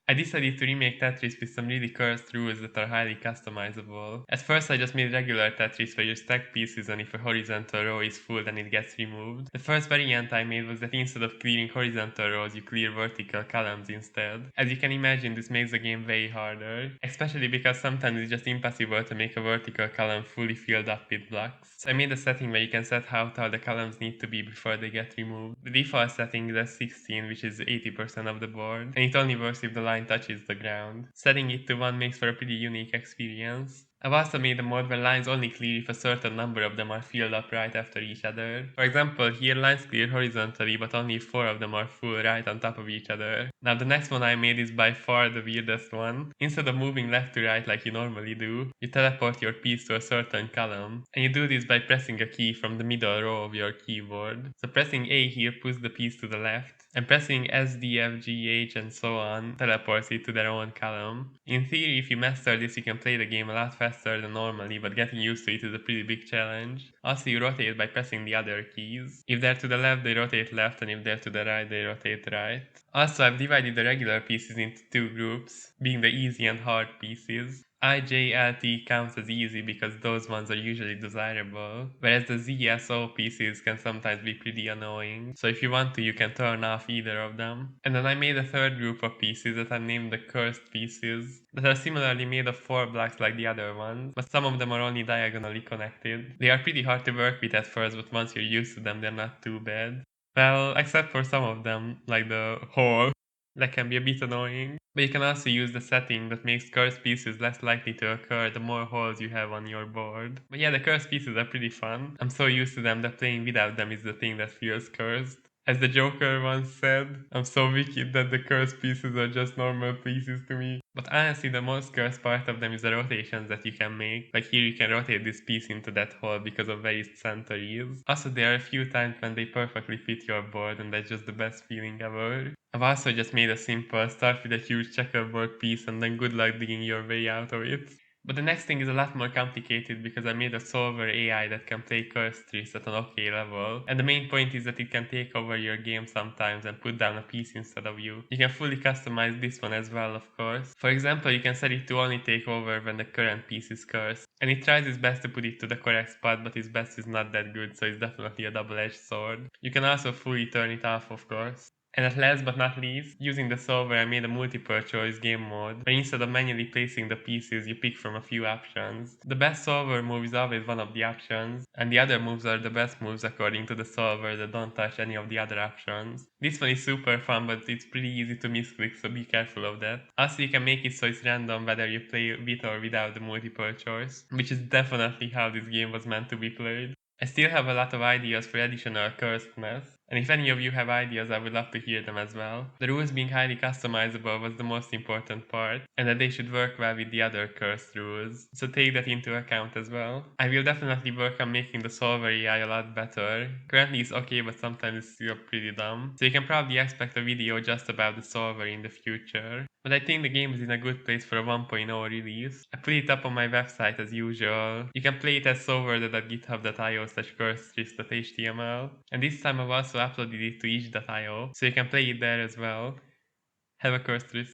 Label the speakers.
Speaker 1: I decided to remake Tetris with some really cursed rules that are highly customizable. At first I just made regular Tetris where you stack pieces and if a horizontal row is full then it gets removed. The first variant I made was that instead of clearing horizontal rows you clear vertical columns instead. As you can imagine, this makes the game way harder, especially because sometimes it's just impossible to make a vertical column fully filled up with blocks. So I made a setting where you can set how tall the columns need to be before they get removed. The default setting is at 16, which is 80% of the board, and it only works if the line touches the ground. Setting it to 1 makes for a pretty unique experience. I've also made a mod where lines only clear if a certain number of them are filled up right after each other. For example, here lines clear horizontally but only if 4 of them are full right on top of each other. Now the next one I made is by far the weirdest one. Instead of moving left to right like you normally do, you teleport your piece to a certain column. And you do this by pressing a key from the middle row of your keyboard. So pressing A here puts the piece to the left, and pressing S, D, F, G, H and so on teleports it to their own column. In theory, if you master this, you can play the game a lot faster than normally, but getting used to it is a pretty big challenge. Also, you rotate by pressing the other keys. If they're to the left, they rotate left, and if they're to the right, they rotate right. Also, I've divided the regular pieces into 2 groups, being the easy and hard pieces. I, J, L, T counts as easy because those ones are usually desirable, whereas the Z, S, O pieces can sometimes be pretty annoying, so if you want to, you can turn off either of them. And then I made a third group of pieces that I named the cursed pieces, that are similarly made of 4 blocks like the other ones, but some of them are only diagonally connected. They are pretty hard to work with at first, but once you're used to them, they're not too bad. Well, except for some of them, like the hole. That can be a bit annoying. But you can also use the setting that makes cursed pieces less likely to occur the more holes you have on your board. But yeah, the cursed pieces are pretty fun. I'm so used to them that playing without them is the thing that feels cursed. As the Joker once said, I'm so wicked that the cursed pieces are just normal pieces to me. But honestly, the most cursed part of them is the rotations that you can make. Like here you can rotate this piece into that hole because of where its center is. Also, there are a few times when they perfectly fit your board and that's just the best feeling ever. I've also just made a simple start with a huge checkerboard piece and then good luck digging your way out of it. But the next thing is a lot more complicated because I made a Sover AI that can play TETRIS at an okay level. And the main point is that it can take over your game sometimes and put down a piece instead of you. You can fully customize this one as well, of course. For example, you can set it to only take over when the current piece is cursed. And it tries its best to put it to the correct spot, but its best is not that good, so it's definitely a double-edged sword. You can also fully turn it off, of course. And at last but not least, using the Sover I made a multiple choice game mode, where instead of manually placing the pieces, you pick from a few options. The best Sover move is always one of the options, and the other moves are the best moves according to the Sover that don't touch any of the other options. This one is super fun, but it's pretty easy to misclick, so be careful of that. Also, you can make it so it's random whether you play with or without the multiple choice, which is definitely how this game was meant to be played. I still have a lot of ideas for additional cursedness, and if any of you have ideas, I would love to hear them as well. The rules being highly customizable was the most important part, and that they should work well with the other cursed rules, so take that into account as well. I will definitely work on making the Solver AI a lot better. Currently it's okay, but sometimes it's still pretty dumb, so you can probably expect a video just about the Solver in the future. But I think the game is in a good place for a 1.0 release. I put it up on my website as usual. You can play it at sover.github.io/cursedtris.html. And this time I've also uploaded it to itch.io, so you can play it there as well. Have a cursed